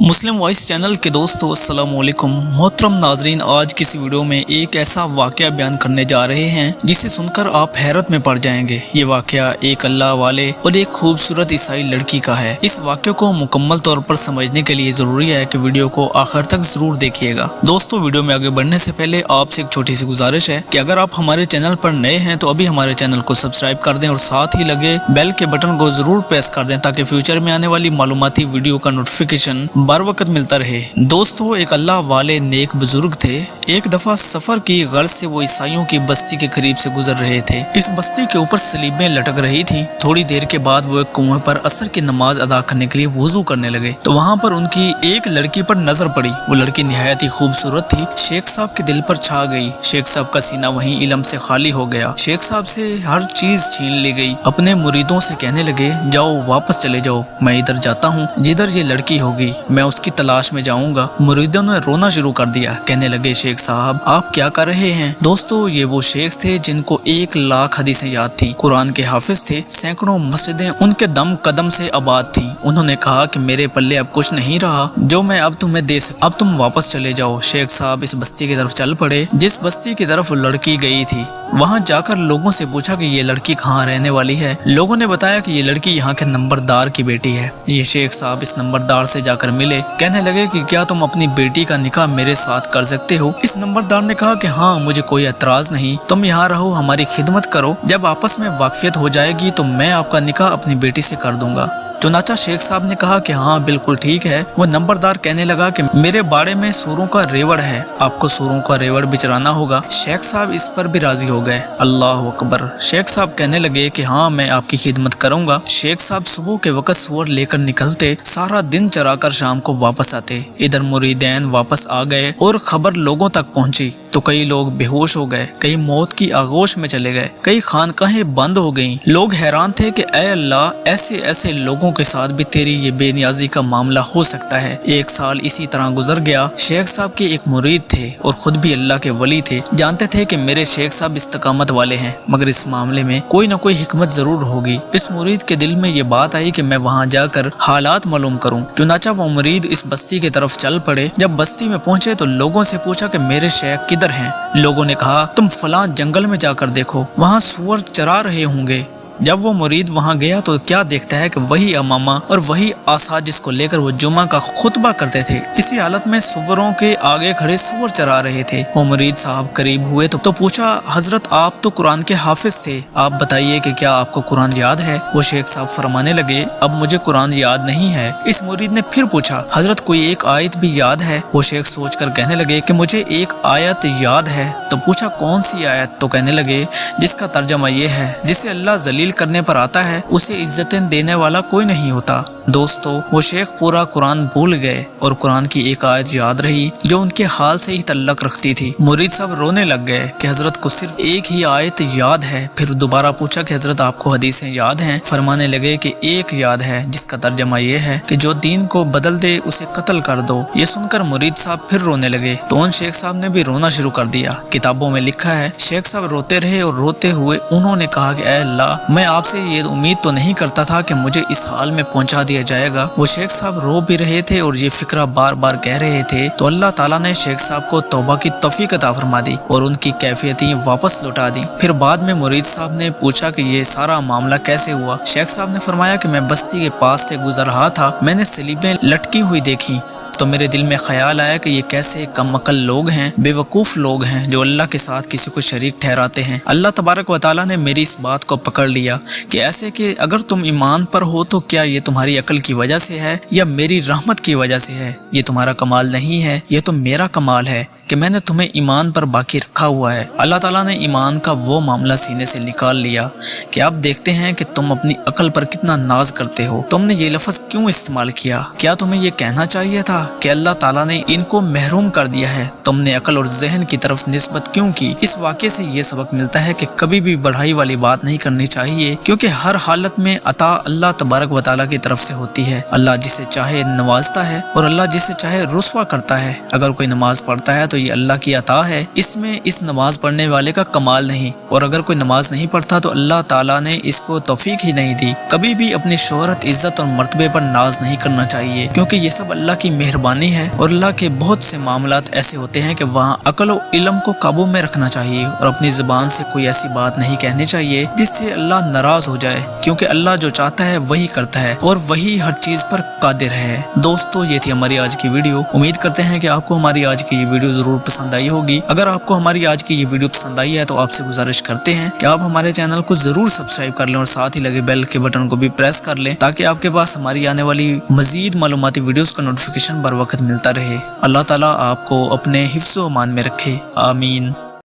मुस्लिम voice channel के दोस्तों अस्सलाम वालेकुम। मोहतरम नाजरीन, आज की इस वीडियो में एक ऐसा वाक़या बयान करने जा रहे हैं जिसे सुनकर आप हैरत में पड़ जाएंगे। ये वाक़या एक अल्लाह वाले और एक खूबसूरत ईसाई लड़की का है। इस वाक़े को मुकम्मल तौर पर समझने के लिए जरूरी है कि वीडियो को आखिर तक जरूर देखिएगा। दोस्तों, वीडियो में आगे बढ़ने से पहले आपसे एक छोटी सी गुजारिश है कि अगर आप हमारे चैनल पर नए हैं तो अभी हमारे चैनल को सब्सक्राइब कर दें और साथ ही लगे बेल के बटन को जरूर प्रेस कर दें ताकि फ्यूचर में आने वाली मालूमाती वीडियो का नोटिफिकेशन बर वक्त मिलता रहे। दोस्तों, एक अल्लाह वाले नेक बुजुर्ग थे। एक दफा सफर की गर्ज से वो ईसाइयों की बस्ती के करीब से गुजर रहे थे। इस बस्ती के ऊपर सलीबें लटक रही थी। थोड़ी देर के बाद वो एक कुएं पर असर की नमाज अदा करने के लिए वुजू करने लगे तो वहाँ पर उनकी एक लड़की पर नजर पड़ी। वो लड़की निहायत ही खूबसूरत थी। शेख साहब के दिल पर छा गई। शेख साहब का सीना वहीं इल्म से खाली हो गया। शेख साहब से हर चीज छीन ली गई। अपने मुरीदों से कहने लगे, जाओ वापस चले जाओ, मैं इधर जाता हूँ जिधर ये लड़की होगी, मैं उसकी तलाश में जाऊंगा। मुरीदों ने रोना शुरू कर दिया। कहने लगे, शेख साहब आप क्या कर रहे हैं? दोस्तों, ये वो शेख थे जिनको 1,00,000 हदीसें याद थी, कुरान के हाफिज थे, सैकड़ों मस्जिदें उनके दम कदम से आबाद थी। उन्होंने कहा कि मेरे पल्ले अब कुछ नहीं रहा जो मैं अब तुम्हें दे सकूं, अब तुम वापस चले जाओ। शेख साहब इस बस्ती की तरफ चल पड़े जिस बस्ती की तरफ लड़की गई थी। वहाँ जाकर लोगों से पूछा कि ये लड़की कहाँ रहने वाली है। लोगों ने बताया कि ये लड़की यहाँ के नंबरदार की बेटी है। ये शेख साहब इस नंबरदार से जाकर मिले। कहने लगे कि क्या तुम अपनी बेटी का निकाह मेरे साथ कर सकते हो? इस नंबरदार ने कहा कि हाँ, मुझे कोई एतराज नहीं, तुम यहाँ रहो, हमारी खिदमत करो, जब आपस में वाकफियत हो जाएगी तो मैं आपका निकाह अपनी बेटी से कर दूंगा। चुनाचा शेख साहब ने कहा कि हाँ बिल्कुल ठीक है। वो नंबरदार कहने लगा कि मेरे बाड़े में सूरों का रेवड़ है, आपको सूरों का रेवड़ बिचराना होगा। शेख साहब इस पर भी राजी हो गए। अल्लाह अकबर। शेख साहब कहने लगे कि हाँ मैं आपकी खिदमत करूंगा। शेख साहब सुबह के वक्त सूअर लेकर निकलते, सारा दिन चराकर शाम को वापस आते। इधर मुरीदैन वापस आ गए और खबर लोगों तक पहुंची तो कई लोग बेहोश हो गए, कई मौत की आगोश में चले गए, कई खानकाहें बंद हो गईं। लोग हैरान थे कि ऐ अल्लाह, ऐसे ऐसे लोगों के साथ भी तेरी ये बेनियाजी का मामला हो सकता है। 1 साल इसी तरह गुजर गया। शेख साहब के एक मुरीद थे और खुद भी अल्लाह के वली थे। जानते थे कि मेरे शेख साहब इस्तकामत वाले हैं, मगर इस मामले में कोई न कोई हिकमत जरूर होगी। इस मुरीद के दिल में ये बात आई कि मैं वहाँ जाकर हालात मालूम करूँ। चुनाचा वो मुरीद इस बस्ती की तरफ चल पड़े। जब बस्ती में पहुंचे तो लोगों से पूछा कि मेरे शेख किधर हैं? लोगों ने कहा, तुम फलां जंगल में जाकर देखो, वहाँ सूअर चरा रहे होंगे। जब वो मुरीद वहाँ गया तो क्या देखता है कि वही अमामा और वही आसा जिसको लेकर वो जुमा का खुतबा करते थे, इसी हालत में सूअरों के आगे खड़े सूअर चरा रहे थे। वो मुरीद साहब करीब हुए तो पूछा, हजरत आप तो कुरान के हाफिज थे, आप बताइए कि क्या आपको कुरान याद है? वो शेख साहब फरमाने लगे, अब मुझे कुरान याद नहीं है। इस मुरीद ने फिर पूछा, हजरत कोई एक आयत भी याद है? वो शेख सोच कर कहने लगे कि मुझे एक आयत याद है। तो पूछा, कौन सी आयत? तो कहने लगे, जिसका तर्जमा ये है, जिसे अल्लाह जलील करने पर आता है उसे इज्जतें देने वाला कोई नहीं होता। दोस्तों, वो शेख पूरा कुरान भूल गए और कुरान की एक आयत याद रही जो उनके हाल से ही तल्लक रखती थी। मुरीद साहब रोने लग गए कि हजरत को सिर्फ एक ही आयत याद है। फिर दोबारा पूछा कि हजरत आपको हदीसें याद हैं? फरमाने लगे कि एक याद है जिसका तर्जमा ये है कि जो दीन को बदल दे उसे कत्ल कर दो। ये सुनकर मुरीद साहब फिर रोने लगे तो उन शेख साहब ने भी रोना शुरू कर दिया। किताबों में लिखा है, शेख साहब रोते रहे और रोते हुए उन्होंने कहा कि ऐ अल्लाह, मैं आपसे ये उम्मीद तो नहीं करता था कि मुझे इस हाल में पहुंचा दिया जाएगा। वो शेख साहब रो भी रहे थे और ये फिक्रा बार बार कह रहे थे तो अल्लाह ताला ने शेख साहब को तौबा की तौफीक अता फरमा दी और उनकी कैफियतें वापस लौटा दी। फिर बाद में मुरीद साहब ने पूछा कि ये सारा मामला कैसे हुआ? शेख साहब ने फरमाया कि मैं बस्ती के पास से गुजर रहा था, मैंने सलीबें लटकी हुई देखी तो मेरे दिल में ख्याल आया कि ये कैसे कम अकल लोग हैं, बेवकूफ़ लोग हैं जो अल्लाह के साथ किसी को शरीक ठहराते हैं। अल्लाह तबारक व तआला ने मेरी इस बात को पकड़ लिया कि ऐसे कि अगर तुम ईमान पर हो तो क्या ये तुम्हारी अकल की वजह से है या मेरी रहमत की वजह से है? ये तुम्हारा कमाल नहीं है, ये तो मेरा कमाल है कि मैंने तुम्हें ईमान पर बाकी रखा हुआ है। अल्लाह ताला ने ईमान का वो मामला सीने से निकाल लिया कि अब देखते हैं कि तुम अपनी अकल पर कितना नाज करते हो। तुमने ये लफ्ज़ क्यों इस्तेमाल किया? क्या तुम्हें ये कहना चाहिए था कि अल्लाह ताला ने इनको महरूम कर दिया है? तुमने अकल और जहन की तरफ निस्बत क्यों की? इस वाक़े से ये सबक मिलता है कि कभी भी बढ़ाई वाली बात नहीं करनी चाहिए, क्योंकि हर हालत में अता अल्लाह तबारक व तआला की तरफ से होती है। अल्लाह जिसे चाहे नवाजता है और अल्लाह जिसे चाहे रुस्वा करता है। अगर कोई नमाज पढ़ता है तो तो ये अल्लाह की अता है, इसमें इस नमाज पढ़ने वाले का कमाल नहीं। और अगर कोई नमाज नहीं पढ़ता तो अल्लाह ताला ने इसको तौफीक ही नहीं दी। कभी भी अपनी शोहरत, इज्जत और मर्तबे पर नाज नहीं करना चाहिए, क्योंकि ये सब अल्लाह की मेहरबानी है और अल्लाह के बहुत से मामलात ऐसे होते हैं कि वहाँ अकल और इल्म को काबू में रखना चाहिए और अपनी जुबान से कोई ऐसी बात नहीं कहनी चाहिए जिससे अल्लाह नाराज हो जाए, क्योंकि अल्लाह जो चाहता है वही करता है और वही हर चीज पर कादिर है। दोस्तों, ये थी हमारी आज की वीडियो। उम्मीद करते हैं कि आपको हमारी आज की ये वीडियो जरूर पसंद आई होगी। अगर आपको हमारी आज की ये वीडियो पसंद आई है तो आपसे गुजारिश करते हैं कि आप हमारे चैनल को जरूर सब्सक्राइब कर लें और साथ ही लगे बेल के बटन को भी प्रेस कर लें, ताकि आपके पास हमारी आने वाली मजीद मालूमाती वीडियोस का नोटिफिकेशन बर वक्त मिलता रहे। अल्लाह ताला आपको अपने हिफ्ज़ व अमान में रखे। आमीन।